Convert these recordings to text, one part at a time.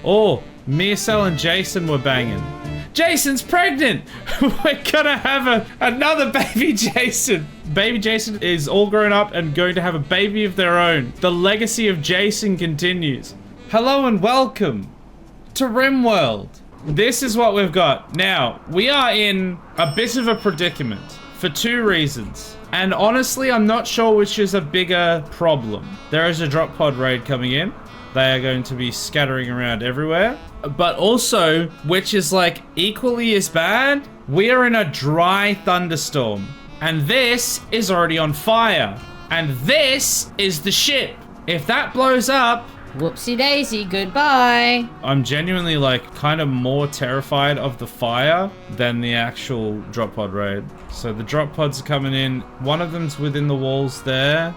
Oh, Mircel and Jason were banging. Jason's pregnant! We're gonna have another baby Jason. Baby Jason is all grown up and going to have a baby of their own. The legacy of Jason continues. Hello and welcome to RimWorld. This is what we've got. Now, we are in a bit of a predicament for two reasons. And honestly, I'm not sure which is a bigger problem. There is a drop pod raid coming in. They are going to be scattering around everywhere. But also, which is like equally as bad, we are in a dry thunderstorm. And this is already on fire. And this is the ship. If that blows up... Whoopsie daisy, goodbye. I'm genuinely like kind of more terrified of the fire than the actual drop pod raid. So the drop pods are coming in. One of them's within the walls there.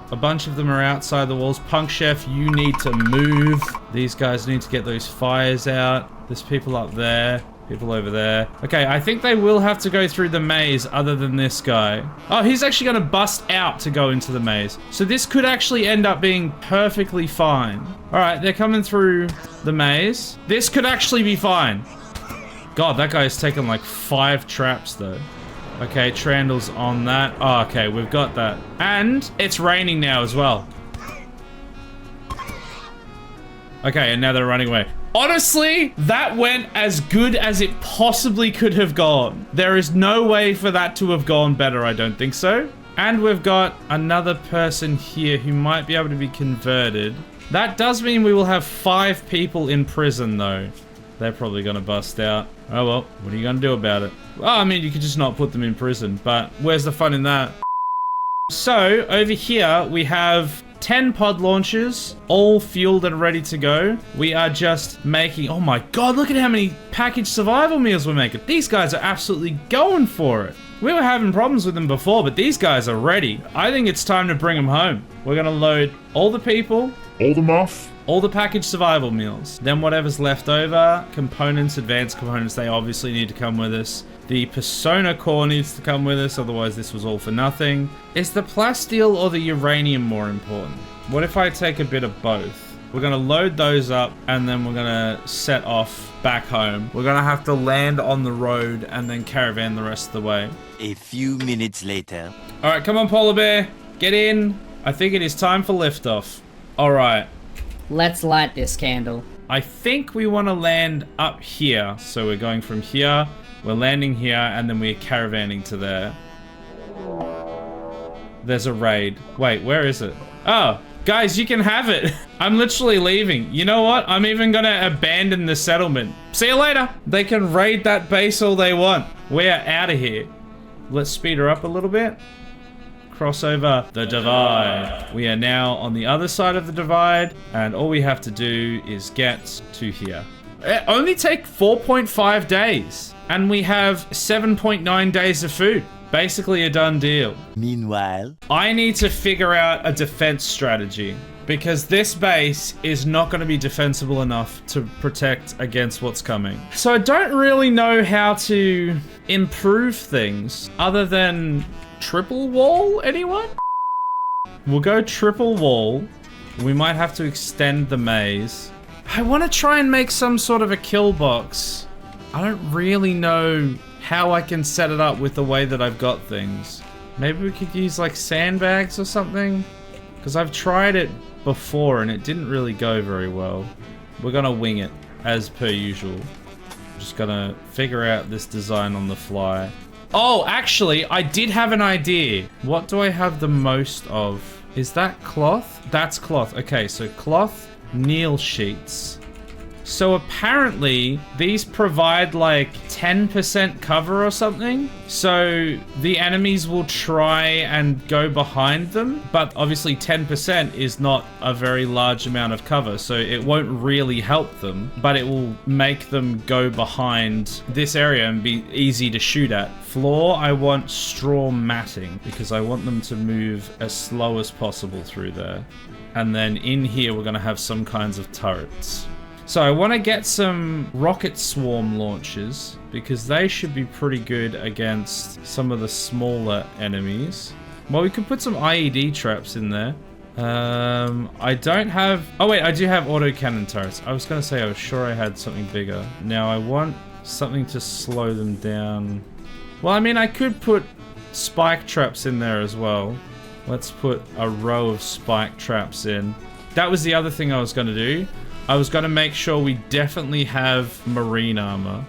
A bunch of them are outside the walls. Punk Chef, you need to move. These guys need to get those fires out. There's people up there. People over there. Okay, I think they will have to go through the maze other than this guy. Oh, he's actually going to bust out to go into the maze. So this could actually end up being perfectly fine. All right, they're coming through the maze. This could actually be fine. God, that guy's taken like 5 traps though. Okay, Trandall's on that. Oh, okay, we've got that. And it's raining now as well. Okay, and now they're running away. Honestly, that went as good as it possibly could have gone. There is no way for that to have gone better, I don't think so. And we've got another person here who might be able to be converted. That does mean we will have 5 people in prison, though. They're probably going to bust out. Oh, well, what are you going to do about it? Well, I mean, you could just not put them in prison, but where's the fun in that? So, over here, we have 10 pod launchers, all fueled and ready to go. We are just making... Oh my god, look at how many packaged survival meals we're making. These guys are absolutely going for it. We were having problems with them before, but these guys are ready. I think it's time to bring them home. We're going to load all the people. All the muff. All the packaged survival meals. Then whatever's left over, components, advanced components, they obviously need to come with us. The Persona core needs to come with us, otherwise this was all for nothing. Is the plasteel or the uranium more important? What if I take a bit of both? We're gonna load those up and then we're gonna set off back home. We're gonna have to land on the road and then caravan the rest of the way. A few minutes later. All right, come on, Polar Bear, get in. I think it is time for liftoff. All right. Let's light this candle. I think we want to land up here. So we're going from here, we're landing here, and then we're caravanning to there. There's a raid. Wait, where is it? Oh, guys, you can have it. I'm literally leaving. You know what? I'm even gonna abandon the settlement. See you later. They can raid that base all they want. We're out of here. Let's speed her up a little bit. Cross over the divide. We are now on the other side of the divide, and all we have to do is get to here. It only take 4.5 days, and we have 7.9 days of food. Basically a done deal. Meanwhile, I need to figure out a defense strategy, because this base is not going to be defensible enough to protect against what's coming. So I don't really know how to improve things other than triple wall, anyone? We'll go triple wall. We might have to extend the maze. I want to try and make some sort of a kill box. I don't really know how I can set it up with the way that I've got things. Maybe we could use like sandbags or something? Because I've tried it before and it didn't really go very well. We're gonna wing it as per usual. Just gonna figure out this design on the fly. Oh, actually, I did have an idea. What do I have the most of? Is that cloth? That's cloth. Okay, so cloth, kneel sheets. So apparently, these provide like 10% cover or something. So the enemies will try and go behind them, but obviously 10% is not a very large amount of cover, so it won't really help them, but it will make them go behind this area and be easy to shoot at. Floor, I want straw matting because I want them to move as slow as possible through there. And then in here, we're gonna have some kinds of turrets. So I want to get some rocket swarm launchers because they should be pretty good against some of the smaller enemies. Well, we could put some IED traps in there. I don't have... Oh wait, I do have autocannon turrets. I was gonna say I was sure I had something bigger. Now I want something to slow them down. Well, I mean, I could put spike traps in there as well. Let's put a row of spike traps in. That was the other thing I was gonna do. I was gonna make sure we definitely have marine armor.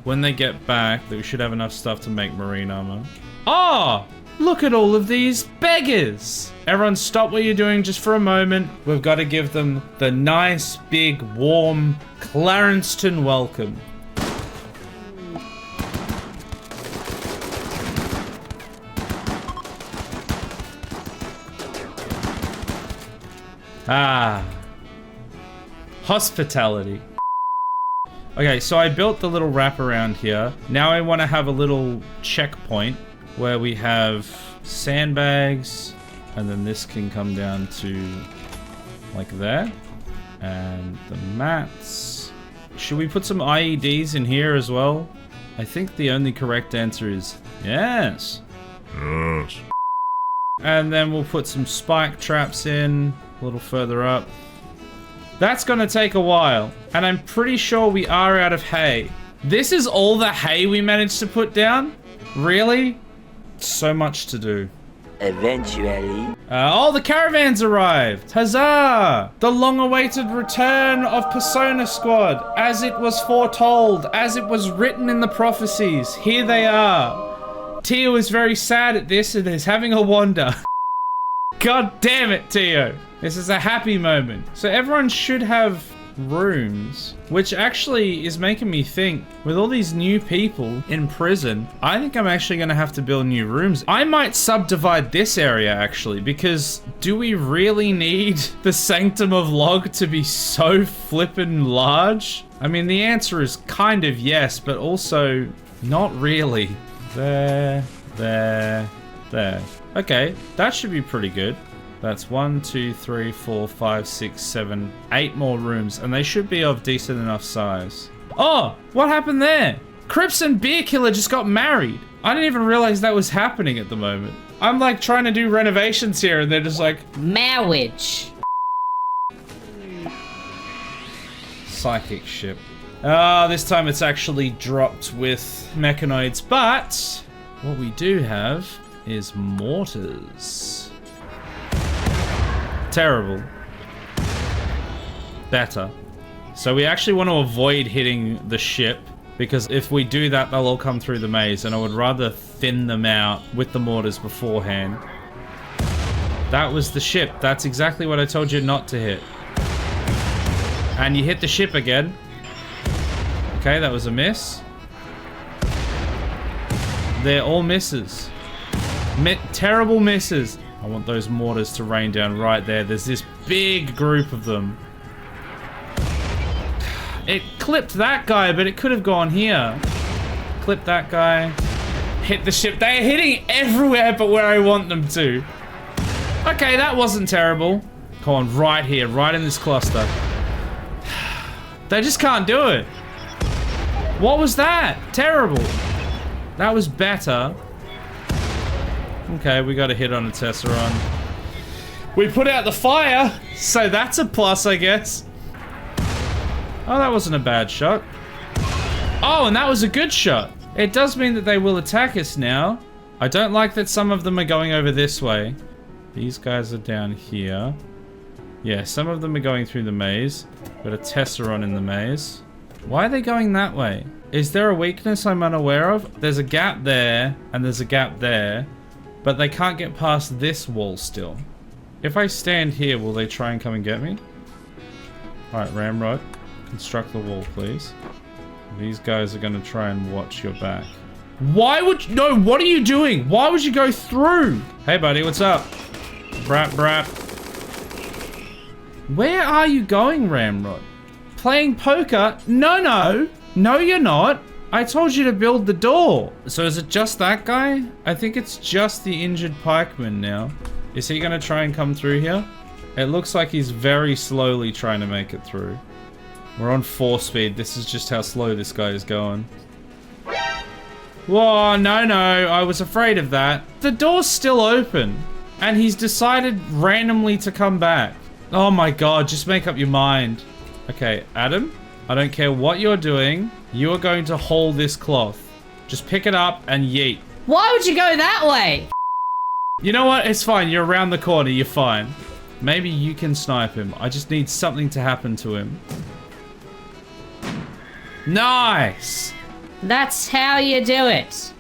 When they get back, that we should have enough stuff to make marine armor. Oh! Look at all of these beggars! Everyone stop what you're doing just for a moment. We've got to give them the nice, big, warm Clarenceston welcome. Ah. Hospitality. Okay, so I built the little wraparound here. Now I want to have a little checkpoint where we have sandbags, and then this can come down to like there. And the mats. Should we put some IEDs in here as well? I think the only correct answer is yes. Yes. And then we'll put some spike traps in a little further up. That's gonna take a while, and I'm pretty sure we are out of hay. This is all the hay we managed to put down? Really? So much to do. Eventually. Oh, the caravans arrived! Huzzah! The long-awaited return of Persona Squad, as it was foretold, as it was written in the prophecies. Here they are. Tio is very sad at this and is having a wander. God damn it, Tio. This is a happy moment. So everyone should have rooms, which actually is making me think, with all these new people in prison, I think I'm actually going to have to build new rooms. I might subdivide this area actually, because do we really need the Sanctum of Log to be so flippin' large? I mean, the answer is kind of yes, but also not really. There. Okay, that should be pretty good. That's 1, 2, 3, 4, 5, 6, 7, 8 more rooms, and they should be of decent enough size. Oh, what happened there? Crips and Beer Killer just got married. I didn't even realize that was happening at the moment. I'm like trying to do renovations here, and they're just like... Marriage. Psychic ship. Ah, this time it's actually dropped with mechanoids, but what we do have is mortars. Terrible. Better. So we actually want to avoid hitting the ship, because if we do that, they'll all come through the maze, and I would rather thin them out with the mortars beforehand. That was the ship. That's exactly what I told you not to hit. And you hit the ship again. Okay, that was a miss. They're all misses. Terrible misses. I want those mortars to rain down right there. There's this big group of them. It clipped that guy, but it could have gone here. Clip that guy. Hit the ship. They're hitting everywhere but where I want them to. Okay, that wasn't terrible. Come on, right here, right in this cluster. They just can't do it. What was that? Terrible. That was better. Okay, we got a hit on a Tesseron. We put out the fire, so that's a plus, I guess. Oh, that wasn't a bad shot. Oh, and that was a good shot. It does mean that they will attack us now. I don't like that some of them are going over this way. These guys are down here. Yeah, some of them are going through the maze. Got a Tesseron in the maze. Why are they going that way? Is there a weakness I'm unaware of? There's a gap there, and there's a gap there. But they can't get past this wall still. If I stand here, will they try and come and get me? Alright, Ramrod. Construct the wall, please. These guys are going to try and watch your back. Why would you... No, what are you doing? Why would you go through? Hey, buddy, what's up? Brat. Where are you going, Ramrod? Playing poker? No, you're not. I told you to build the door. So is it just that guy? I think it's just the injured pikeman now. Is he gonna try and come through here? It looks like he's very slowly trying to make it through. We're on 4 speed. This is just how slow this guy is going. Whoa, no, I was afraid of that. The door's still open. And he's decided randomly to come back. Oh my god, just make up your mind. Okay, Adam, I don't care what you're doing. You are going to haul this cloth. Just pick it up and yeet. Why would you go that way? You know what? It's fine. You're around the corner. You're fine. Maybe you can snipe him. I just need something to happen to him. Nice! That's how you do it.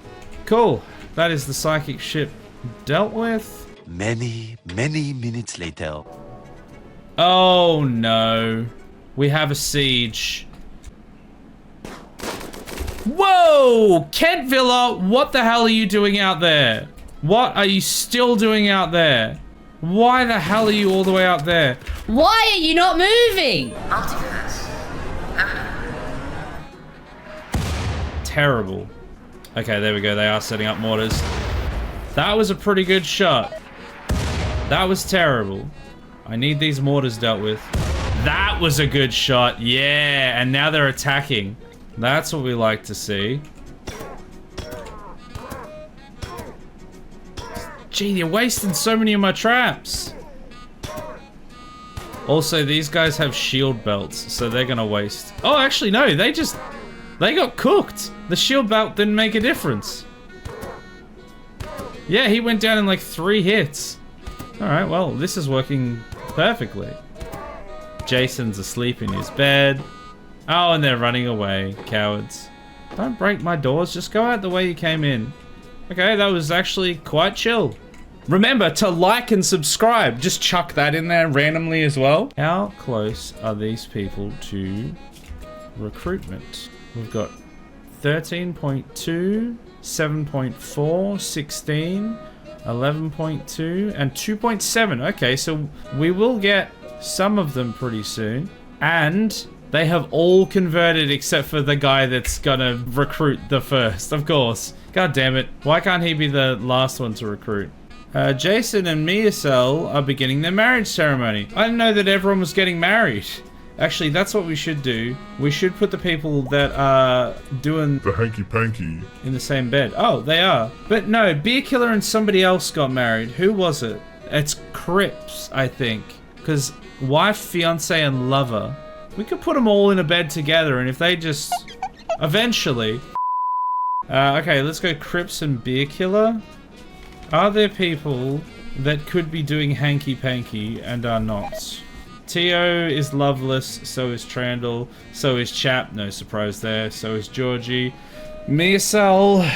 Cool. That is the psychic ship dealt with. Many minutes later. Oh no. We have a siege. Whoa! Kent Villa, what the hell are you doing out there? What are you still doing out there? Why the hell are you all the way out there? Why are you not moving? Terrible. Okay, there we go. They are setting up mortars. That was a pretty good shot. That was terrible. I need these mortars dealt with. That was a good shot. Yeah, and now they're attacking. That's what we like to see. Gee, you're wasting so many of my traps. Also, these guys have shield belts, so they're gonna waste. Oh, actually, no, they got cooked. The shield belt didn't make a difference. Yeah, he went down in like 3 hits. Alright, well, this is working perfectly. Jason's asleep in his bed. Oh, and they're running away, cowards. Don't break my doors, just go out the way you came in. Okay, that was actually quite chill. Remember to like and subscribe. Just chuck that in there randomly as well. How close are these people to recruitment? We've got 13.2, 7.4, 16, 11.2, and 2.7. Okay, so we will get some of them pretty soon. And they have all converted except for the guy that's gonna recruit the first, of course. God damn it. Why can't he be the last one to recruit? Jason and Miacel are beginning their marriage ceremony. I didn't know that everyone was getting married. Actually, that's what we should do. We should put the people that are doing the hanky-panky in the same bed. Oh, they are. But no, Beer Killer and somebody else got married. Who was it? It's Crips, I think. Because wife, fiance, and lover. We could put them all in a bed together, and if they just... eventually... okay, let's go Crips and Beer Killer. Are there people that could be doing hanky-panky and are not? Tio is loveless, so is Trandall, so is Chap, no surprise there, so is Georgie. Miacel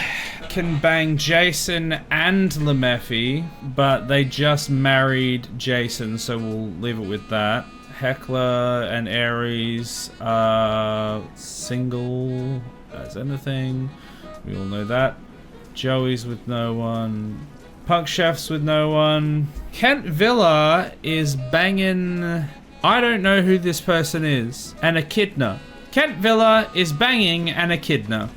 can bang Jason and Lemeffy, but they just married Jason, so we'll leave it with that. Heckler and Ares are single as anything. We all know that. Joey's with no one. Punk Chef's with no one. Kent Villa is banging... I don't know who this person is. An echidna. Kent Villa is banging an echidna.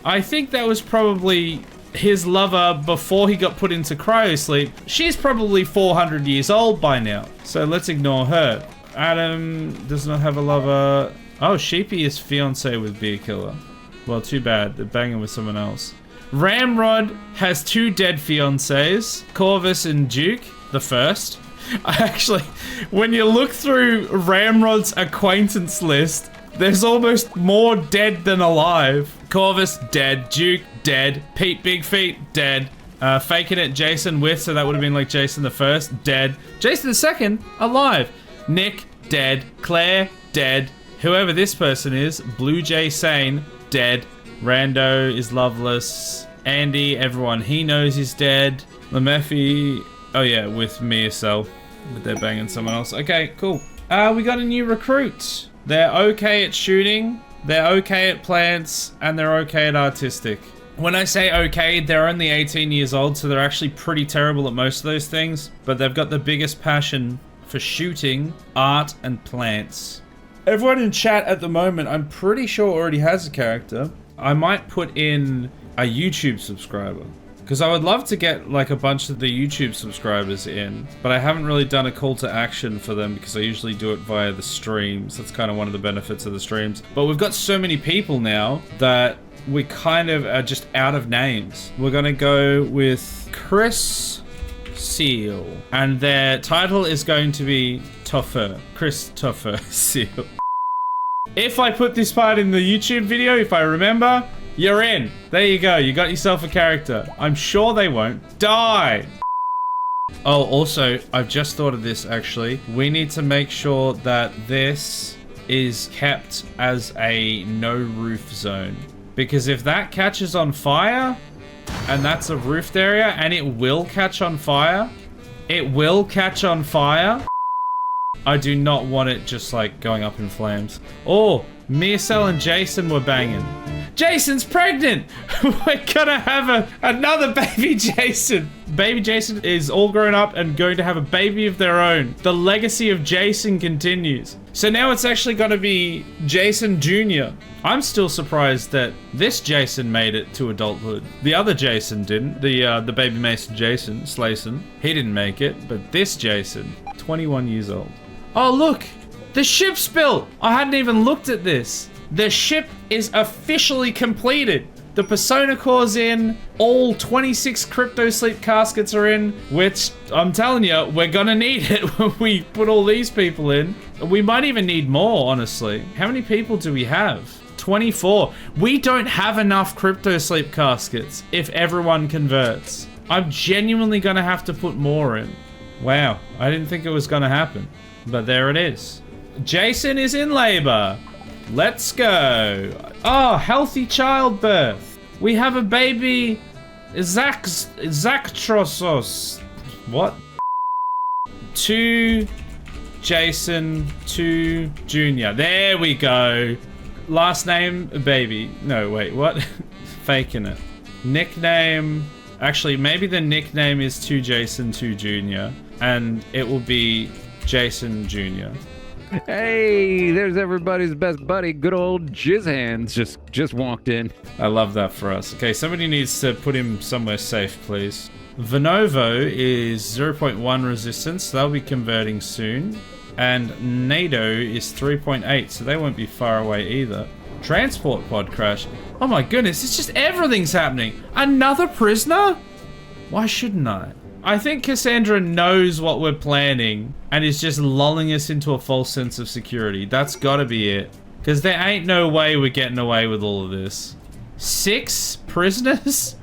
I think that was probably his lover before he got put into cryosleep. She's probably 400 years old by now. So let's ignore her. Adam does not have a lover. Oh, Sheepy is fiancé with Beer Killer. Well, too bad. They're banging with someone else. Ramrod has 2 dead fiancés. Corvus and Duke, the first. Actually, when you look through Ramrod's acquaintance list, there's almost more dead than alive. Corvus, dead. Duke, dead. Pete Big Feet, dead. Faking it, Jason with, so that would have been like Jason the first, dead. Jason the second, alive. Nick, dead. Claire, dead. Whoever this person is, Blue Jay Sane, dead. Rando is loveless. Andy, everyone he knows is dead. Lemeffy, oh yeah, with Miacel. But they're banging someone else. Okay, cool. We got a new recruit. They're okay at shooting, they're okay at plants, and they're okay at artistic. When I say okay, they're only 18 years old, so they're actually pretty terrible at most of those things. But they've got the biggest passion for shooting, art, and plants. Everyone in chat at the moment, I'm pretty sure already has a character. I might put in a YouTube subscriber, because I would love to get like a bunch of the YouTube subscribers in, but I haven't really done a call to action for them because I usually do it via the streams. That's kind of one of the benefits of the streams. But we've got so many people now that we kind of are just out of names. We're gonna go with Chris Seal. And their title is going to be Christopher Seal. If I put this part in the YouTube video, if I remember, you're in. There you go. You got yourself a character. I'm sure they won't die. Oh, also, I've just thought of this, actually. We need to make sure that this is kept as a no roof zone. Because if that catches on fire, and that's a roofed area, and it will catch on fire, I do not want it just, like, going up in flames. Oh, Mircel and Jason were banging. Jason's pregnant! We're gonna have another baby Jason. Baby Jason is all grown up and going to have a baby of their own. The legacy of Jason continues. So now it's actually gonna be Jason Jr. I'm still surprised that this Jason made it to adulthood. The other Jason didn't. The baby Mason Jason, Slayson, he didn't make it, but this Jason, 21 years old. Oh, look! The ship's built! I hadn't even looked at this. The ship is officially completed. The Persona Core's in. All 26 Crypto Sleep caskets are in, which I'm telling you, we're gonna need it when we put all these people in. We might even need more, honestly. How many people do we have? 24. We don't have enough Crypto Sleep caskets if everyone converts. I'm genuinely gonna have to put more in. Wow, I didn't think it was gonna happen. But there it is. Jason is in labor. Let's go. Oh, healthy childbirth. We have a baby, Zaktrosos. What? 2 Jason, 2 Junior. There we go. Last name, baby. No, wait, what? Faking it. Nickname. Actually, maybe the nickname is 2 Jason, 2 Junior. And it will be Jason Jr. Hey, there's everybody's best buddy, good old Jizz Hands just walked in. I love that for us. Okay, somebody needs to put him somewhere safe, please. Venovo is 0.1 resistance, so they'll be converting soon. And NATO is 3.8, so they won't be far away either. Transport pod crash. Oh my goodness, it's just everything's happening. Another prisoner? Why shouldn't I? I think Cassandra knows what we're planning and is just lulling us into a false sense of security. That's gotta be it. Because there ain't no way we're getting away with all of this. 6 prisoners?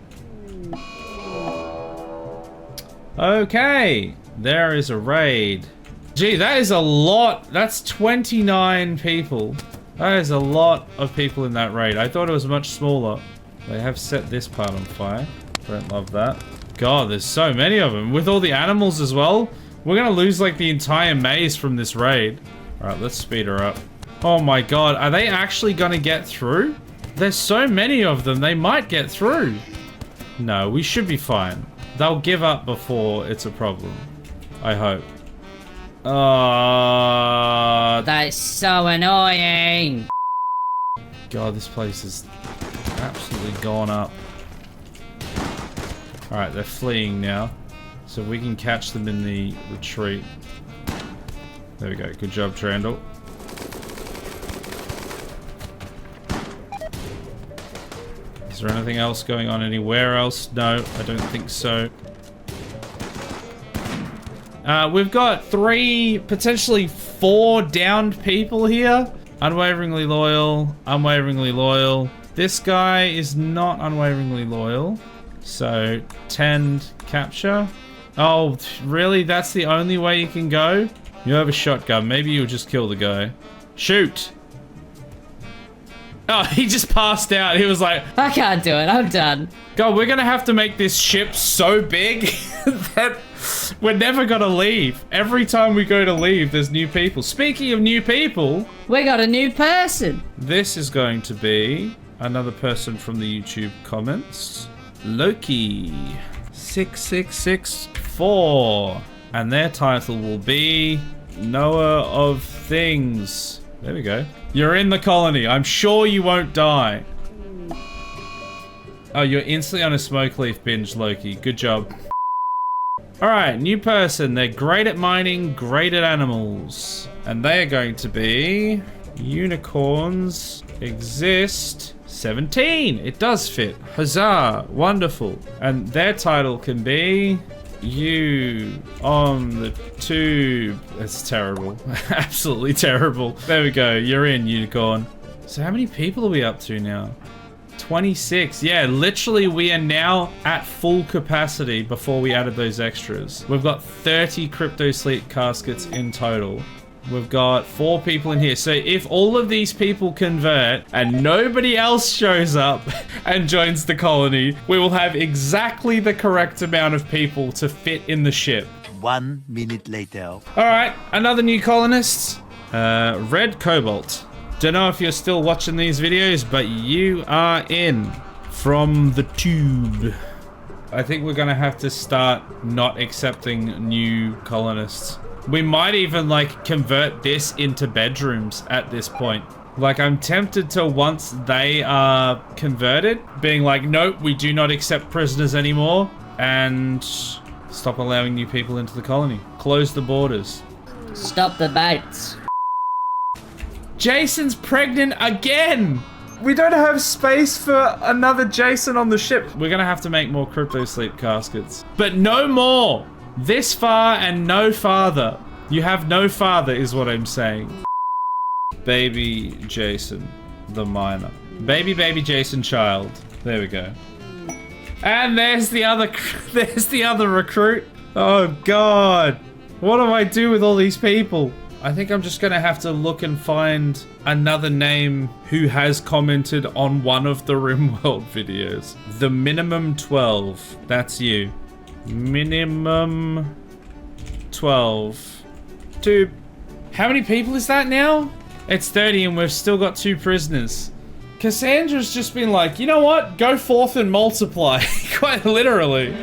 Okay, there is a raid. Gee, that is a lot. That's 29 people. That is a lot of people in that raid. I thought it was much smaller. They have set this part on fire. Don't love that. God, there's so many of them. With all the animals as well, we're gonna lose like the entire maze from this raid. Alright, let's speed her up. Oh my god, are they actually gonna get through? There's so many of them, they might get through. No, we should be fine. They'll give up before it's a problem. I hope. That's so annoying. God, this place is absolutely gone up. Alright, they're fleeing now. So we can catch them in the retreat. There we go. Good job, Trandall. Is there anything else going on anywhere else? No, I don't think so. We've got 3, potentially 4 downed people here. Unwaveringly loyal, unwaveringly loyal. This guy is not unwaveringly loyal. So, tend capture. Oh, really? That's the only way you can go? You have a shotgun. Maybe you'll just kill the guy. Shoot! Oh, he just passed out. He was like, I can't do it. I'm done. God, we're gonna have to make this ship so big that we're never gonna leave. Every time we go to leave, there's new people. Speaking of new people... We got a new person. This is going to be another person from the YouTube comments. Loki 6664, and their title will be Knower of Things. There we go. You're in the colony. I'm sure you won't die. Oh, you're instantly on a smoke leaf binge, Loki. Good job. Alright, new person. They're great at mining, great at animals. And they are going to be unicorns exist 17. It does fit. Huzzah. Wonderful. And their title can be you on the tube. It's terrible. Absolutely terrible. There we go. You're in, unicorn. So how many people are we up to now? 26. Yeah, literally we are now at full capacity before we added those extras. We've got 30 crypto sleep caskets in total. We've got 4 people in here. So if all of these people convert and nobody else shows up and joins the colony, we will have exactly the correct amount of people to fit in the ship. 1 minute later. All right, another new colonist. Red Cobalt. Don't know if you're still watching these videos, but you are in from the tube. I think we're gonna have to start not accepting new colonists. We might even like convert this into bedrooms at this point. Like I'm tempted to, once they are converted, being like, nope, we do not accept prisoners anymore, and stop allowing new people into the colony. Close the borders. Stop the boats. Jason's pregnant again! We don't have space for another Jason on the ship. We're gonna have to make more crypto sleep caskets. But no more! This far and no farther. You have no father is what I'm saying. Baby Jason, the minor. Baby Jason child. There we go. And there's the other recruit. Oh God. What do I do with all these people? I think I'm just gonna have to look and find another name who has commented on one of the RimWorld videos. The minimum 12. That's you. Minimum 12. Two. How many people is that now? It's 30 and we've still got 2 prisoners. Cassandra's just been like, you know what? Go forth and multiply. Quite literally.